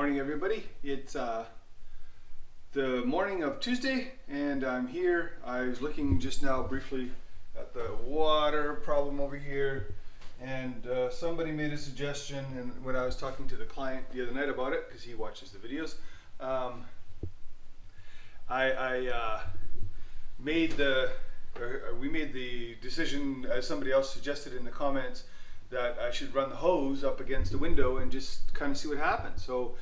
morning, everybody. It's the morning of Tuesday, and I'm here. I was looking just now briefly at the water problem over here, and somebody made a suggestion, and when I was talking to the client the other night about it, because he watches the videos, we made the decision, as somebody else suggested in the comments, that I should run the hose up against the window and just kind of see what happens. So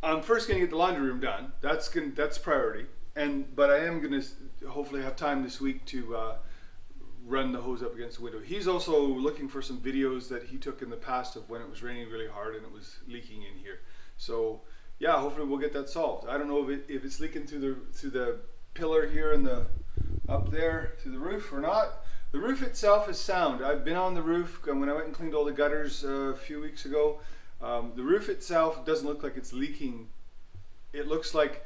I'm first going to get the laundry room done. That's priority. But I am going to hopefully have time this week to run the hose up against the window. He's also looking for some videos that he took in the past of when it was raining really hard and it was leaking in here. So yeah, hopefully we'll get that solved. I don't know if it's leaking through the pillar here and up there to the roof or not. The roof itself is sound. I've been on the roof when I went and cleaned all the gutters a few weeks ago. The roof itself doesn't look like it's leaking. It looks like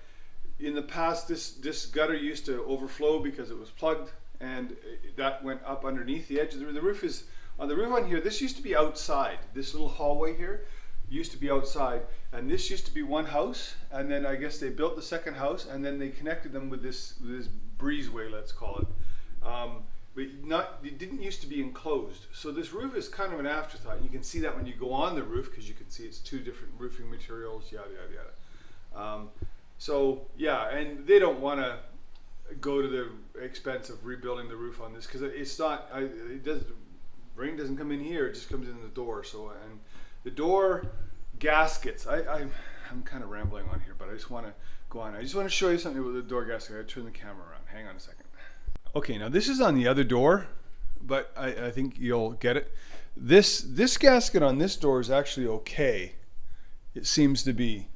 in the past this gutter used to overflow because it was plugged, and that went up underneath the edge of the roof. The roof on here, this used to be outside. This little hallway here used to be outside, and this used to be one house, and then I guess they built the second house, and then they connected them with this breezeway, let's call it. But it didn't used to be enclosed. So this roof is kind of an afterthought. You can see that when you go on the roof, because you can see it's two different roofing materials, yada, yada, yada. So yeah, and they don't want to go to the expense of rebuilding the roof on this, because it's not, rain doesn't come in here, it just comes in the door. So, and the door gaskets, I'm kind of rambling on here, but I just want to go on. I just want to show you something with the door gasket. I turn the camera around, hang on a second. Okay, now this is on the other door, but I think you'll get it. This gasket on this door is actually okay. It seems to be.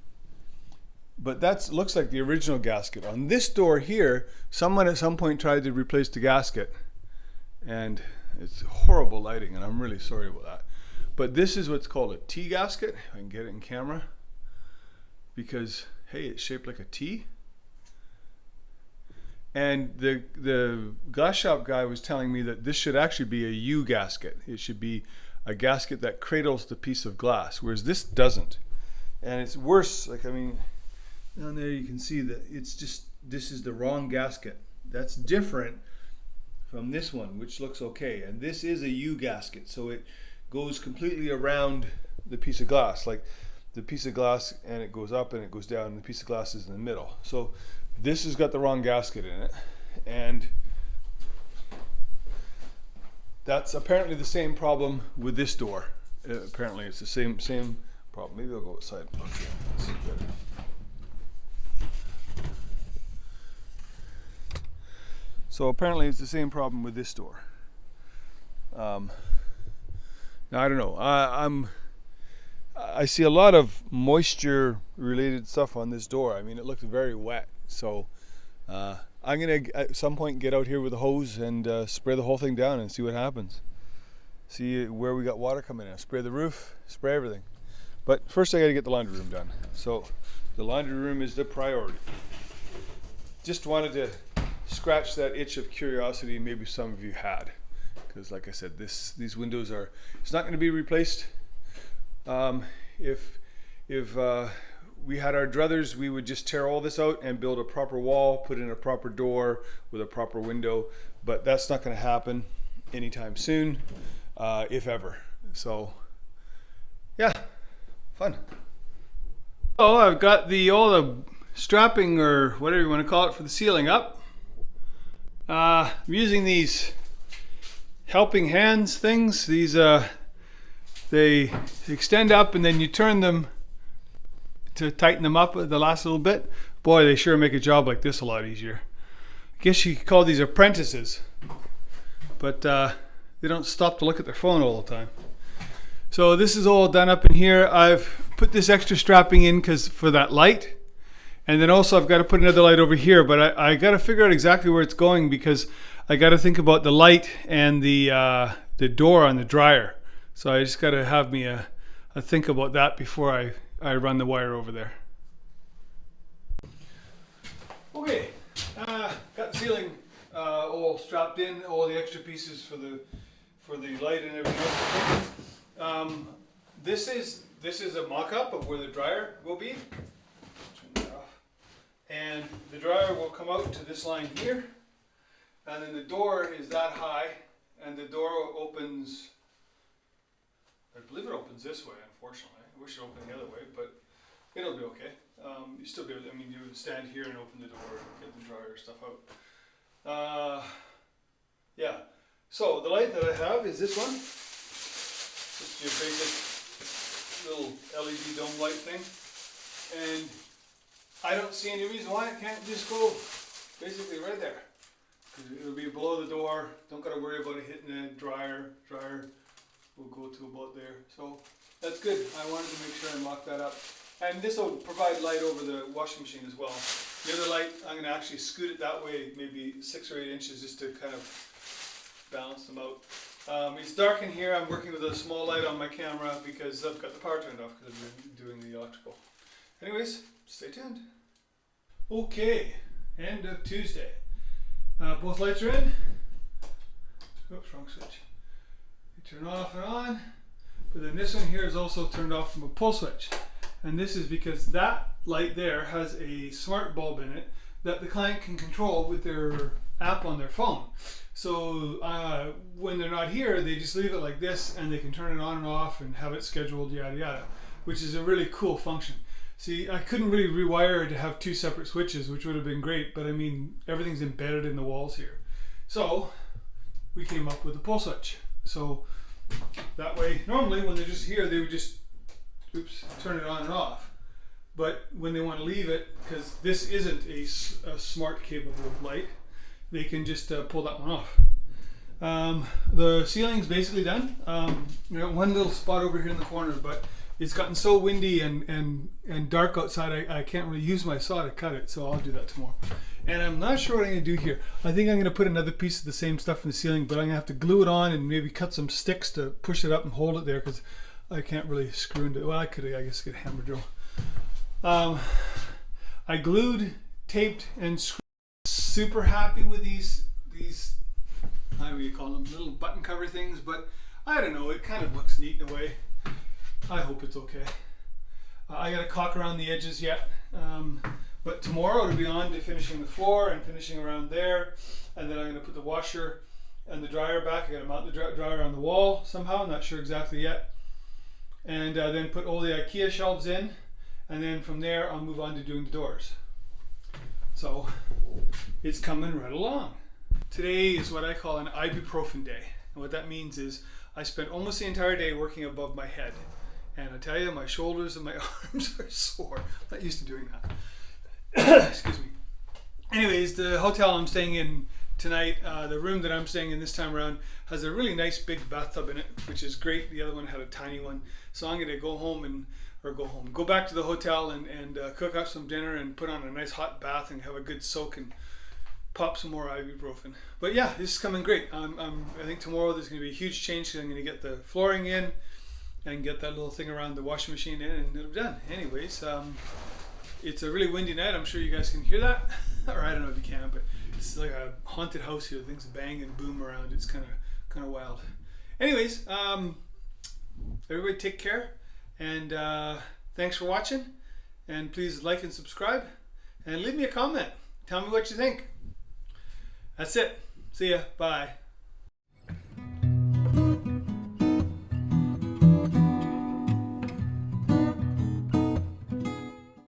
But that looks like the original gasket. On this door here, someone at some point tried to replace the gasket. And it's horrible lighting, and I'm really sorry about that. But this is what's called a T gasket. If I can get it in camera. Because, hey, it's shaped like a T. And the glass shop guy was telling me that this should actually be a U gasket. It should be a gasket that cradles the piece of glass, whereas this doesn't. And it's worse, like, I mean, down there you can see that it's just, this is the wrong gasket. That's different from this one, which looks okay. And this is a U gasket, so it goes completely around the piece of glass, like the piece of glass, and it goes up and it goes down, and the piece of glass is in the middle. So this has got the wrong gasket in it, and that's apparently the same problem with this door. Apparently it's the same problem. Maybe I'll go outside. Okay, let's see better. So apparently it's the same problem with this door. Now I don't know. I see a lot of moisture related stuff on this door. I mean, it looks very wet. So I'm going to at some point get out here with a hose and spray the whole thing down and see what happens. See where we got water coming in. Spray the roof, spray everything. But first I got to get the laundry room done. So the laundry room is the priority. Just wanted to scratch that itch of curiosity maybe some of you had. Because like I said, these windows are, it's not going to be replaced. If we had our druthers, we would just tear all this out and build a proper wall, put in a proper door with a proper window, but that's not going to happen anytime soon, if ever. So yeah, fun. Oh, I've got all the strapping, or whatever you want to call it, for the ceiling up. I'm using these helping hands things. These they extend up and then you turn them to tighten them up the last little bit. Boy, they sure make a job like this a lot easier. I guess you could call these apprentices, but they don't stop to look at their phone all the time. So this is all done up in here. I've put this extra strapping in for that light, and then also I've got to put another light over here, but I got to figure out exactly where it's going, because I got to think about the light and the door on the dryer. So I just got to have me a think about that before I run the wire over there. Okay, got the ceiling all strapped in, all the extra pieces for the light and everything else. This is this is a mock-up of where the dryer will be. Turn that off. And the dryer will come out to this line here, and then the door is that high, and the door opens, I believe it opens this way, unfortunately. I wish it opened the other way, but it'll be okay. You still be able to, I mean, you would stand here and open the door and get the dryer stuff out. Yeah, so the light that I have is this one. Just your basic little LED dome light thing. And I don't see any reason why it can't just go basically right there. Because it'll be below the door, don't gotta worry about it hitting the dryer. Dryer will go to about there. So that's good. I wanted to make sure I mock that up. And this will provide light over the washing machine as well. The other light, I'm going to actually scoot it that way, maybe 6 or 8 inches, just to kind of balance them out. It's dark in here. I'm working with a small light on my camera because I've got the power turned off because I've been doing the electrical. Anyways, stay tuned. Okay, end of Tuesday. Both lights are in. Oops, wrong switch. They turn off and on. But then this one here is also turned off from a pull switch. And this is because that light there has a smart bulb in it that the client can control with their app on their phone. So when they're not here, they just leave it like this and they can turn it on and off and have it scheduled, yada yada, which is a really cool function. See, I couldn't really rewire it to have 2 separate switches, which would have been great, but I mean, everything's embedded in the walls here. So we came up with a pull switch. So that way, normally when they're just here, they would just turn it on and off. But when they want to leave it, because this isn't a smart capable light, they can just pull that one off. The ceiling's basically done. You know, one little spot over here in the corner, but it's gotten so windy and dark outside, I can't really use my saw to cut it, so I'll do that tomorrow. And I'm not sure what I'm going to do here. I think I'm going to put another piece of the same stuff in the ceiling, but I'm going to have to glue it on and maybe cut some sticks to push it up and hold it there, because I can't really screw into it. Well, I guess get a hammer drill. I glued, taped, and screwed. Super happy with these how do you call them, little button cover things, but I don't know, it kind of looks neat in a way. I hope it's okay. I got to caulk around the edges yet, but tomorrow it'll be on to finishing the floor and finishing around there, and then I'm going to put the washer and the dryer back. I got to mount the dryer on the wall somehow, I'm not sure exactly yet. And then put all the IKEA shelves in, and then from there I'll move on to doing the doors. So it's coming right along. Today is what I call an ibuprofen day, and what that means is I spent almost the entire day working above my head, and I tell you, my shoulders and my arms are sore. I'm not used to doing that. Excuse me. Anyways, the hotel I'm staying in tonight, the room that I'm staying in this time around, has a really nice big bathtub in it, which is great. The other one had a tiny one. So I'm gonna go back to the hotel and cook up some dinner and put on a nice hot bath and have a good soak and pop some more ibuprofen. But yeah, this is coming great. I think tomorrow there's gonna be a huge change, because I'm gonna get the flooring in and get that little thing around the washing machine in, and it'll be done. Anyways, it's a really windy night. I'm sure you guys can hear that. Or I don't know if you can, but it's like a haunted house here. Things bang and boom around. It's kind of wild. Anyways, everybody take care, and thanks for watching, and please like and subscribe, and leave me a comment. Tell me what you think. That's it. See ya. Bye.